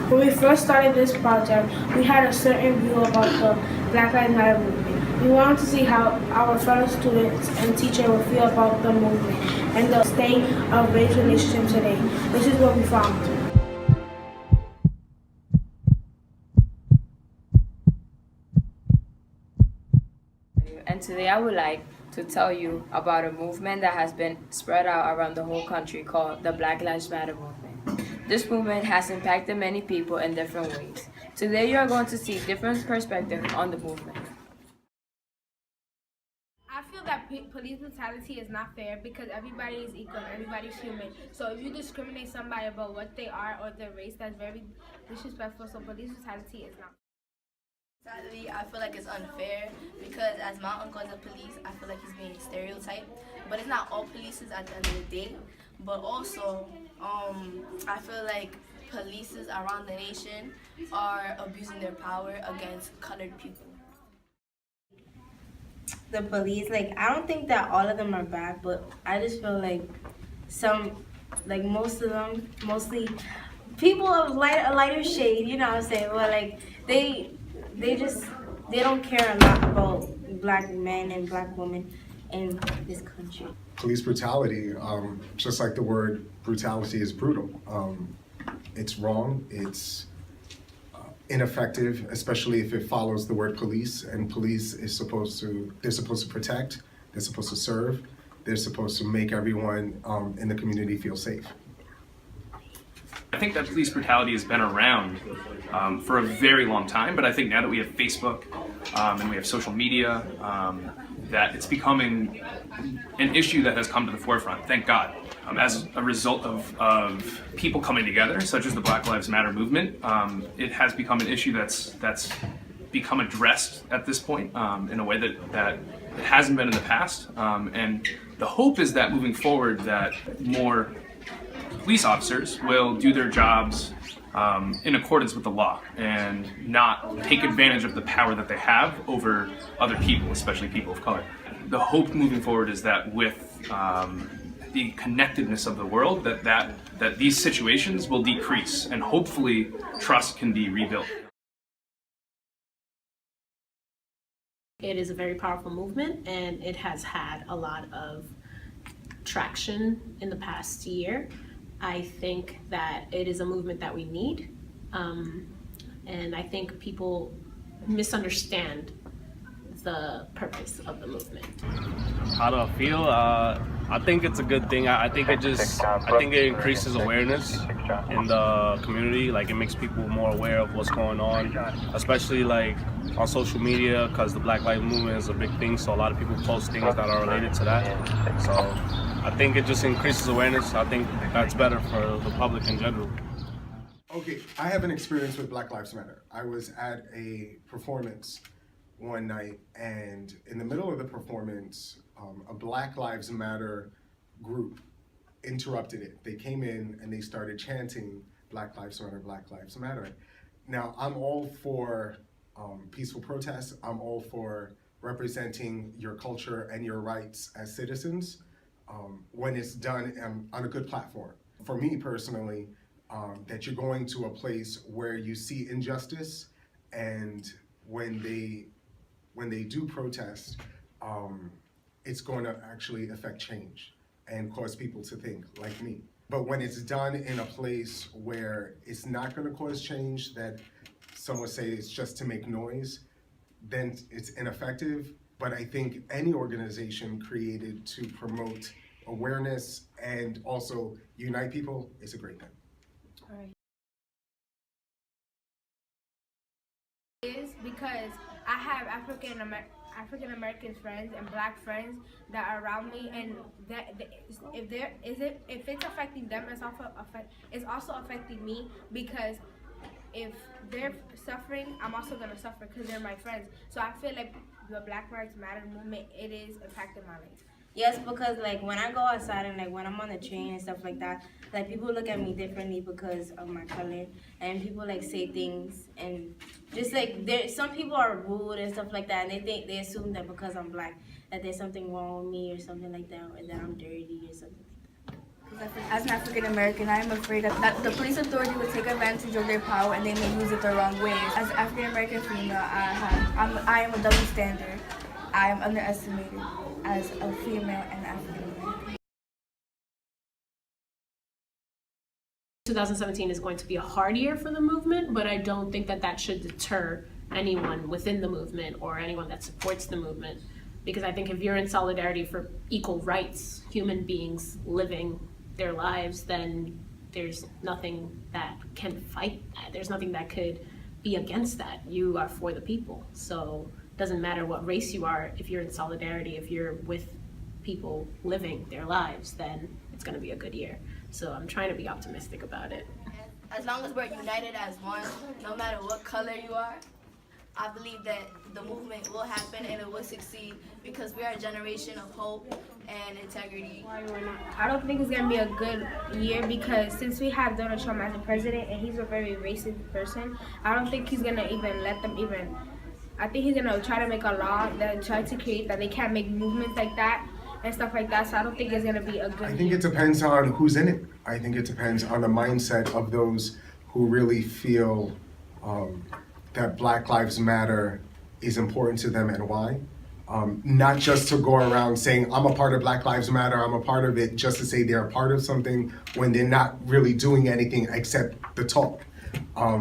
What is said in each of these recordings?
When we first started this project, we had a certain view about the Black Lives Matter movement. We wanted to see how our fellow students and teachers would feel about the movement and the state of race relationship today. This is what we found. And today I would like to tell you about a movement that has been spread out around the whole country called the Black Lives Matter movement. This movement has impacted many people in different ways. Today you are going to see different perspectives on the movement. I feel that police brutality is not fair because everybody is equal, everybody's human. So if you discriminate somebody about what they are or their race, that's very disrespectful. So police brutality is not. Sadly, I feel like it's unfair because as my uncle is a police, I feel like he's being stereotyped. But it's not all polices at the end of the day. But also, I feel like polices around the nation are abusing their power against colored people. The police, I don't think that all of them are bad, but I just feel like most of them, mostly people of a lighter shade, you know what I'm saying? Well, they don't care a lot about black men and black women in this country. Police brutality, just like the word brutality is brutal. It's wrong, it's ineffective, especially if it follows the word police, and police is they're supposed to protect, they're supposed to serve, they're supposed to make everyone in the community feel safe. I think that police brutality has been around for a very long time, but I think now that we have Facebook and we have social media, that it's becoming an issue that has come to the forefront, thank God. As a result of people coming together, such as the Black Lives Matter movement, it has become an issue that's become addressed at this point in a way that it hasn't been in the past. And the hope is that moving forward that more police officers will do their jobs in accordance with the law and not take advantage of the power that they have over other people, especially people of color. The hope moving forward is that with the connectedness of the world, that these situations will decrease and hopefully trust can be rebuilt. It is a very powerful movement and it has had a lot of traction in the past year. I think that it is a movement that we need, and I think people misunderstand the purpose of the movement. How do I feel? I think it's a good thing. I think it increases awareness in the community. It makes people more aware of what's going on, especially on social media, because the Black Lives Movement is a big thing. So a lot of people post things that are related to that. So I think it just increases awareness. I think that's better for the public in general. Okay, I have an experience with Black Lives Matter. I was at a performance one night, and in the middle of the performance, a Black Lives Matter group interrupted it. They came in and they started chanting Black Lives Matter, Black Lives Matter. Now, I'm all for peaceful protests. I'm all for representing your culture and your rights as citizens when it's done on a good platform. For me personally, that you're going to a place where you see injustice, and when they do protest, it's going to actually affect change and cause people to think like me. But when it's done in a place where it's not going to cause change, that some would say it's just to make noise, then it's ineffective. But I think any organization created to promote awareness and also unite people is a great thing. All right. Is because I have African American friends and black friends that are around me, and if it's affecting them, it's also affecting me, because if they're suffering, I'm also gonna suffer because they're my friends. So I feel like the Black Lives Matter movement, it is impacting my life. Yes, because when I go outside and when I'm on the train and stuff like that, people look at me differently because of my color, and people say things, and just some people are rude and stuff like that, and they assume that because I'm black that there's something wrong with me or something like that, or that I'm dirty or something like that. As an African American, I am afraid that the police authority will take advantage of their power and they may use it the wrong way. As an African American female, I am a double standard. I am underestimated as a female and African American. 2017 is going to be a hard year for the movement, but I don't think that that should deter anyone within the movement or anyone that supports the movement. Because I think if you're in solidarity for equal rights, human beings living their lives, then there's nothing that can fight that. There's nothing that could be against that. You are for the people. So it doesn't matter what race you are, if you're in solidarity, if you're with people living their lives, then it's gonna be a good year. So I'm trying to be optimistic about it. As long as we're united as one, no matter what color you are, I believe that the movement will happen and it will succeed because we are a generation of hope and integrity. I don't think it's going to be a good year because since we have Donald Trump as a president and he's a very racist person, I don't think he's going to even let them even, I think he's going to try to make a law that try to create that they can't make movements like that and stuff like that. So I don't think it's going to be a good I think it depends on who's in it. I think it depends on the mindset of those who really feel that Black Lives Matter is important to them and why. Not just to go around saying, I'm a part of Black Lives Matter, I'm a part of it, just to say they're a part of something when they're not really doing anything except the talk.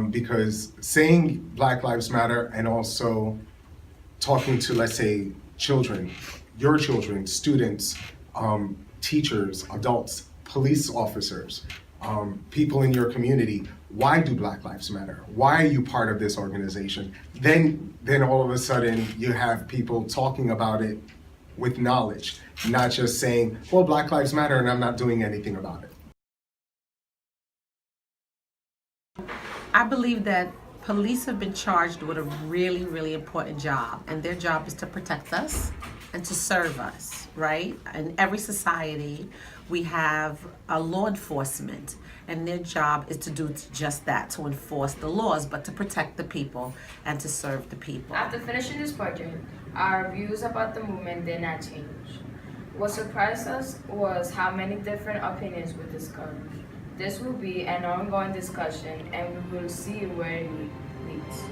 Because saying Black Lives Matter and also talking to, let's say, children, your children, students, teachers, adults, police officers, people in your community, why do Black Lives Matter? Why are you part of this organization? Then all of a sudden you have people talking about it with knowledge, not just saying, well, Black Lives Matter and I'm not doing anything about it. I believe that police have been charged with a really, really important job, and their job is to protect us and to serve us, right? In every society, we have a law enforcement, and their job is to do just that, to enforce the laws, but to protect the people and to serve the people. After finishing this project, our views about the movement did not change. What surprised us was how many different opinions were discovered. This will be an ongoing discussion and we will see where it leads.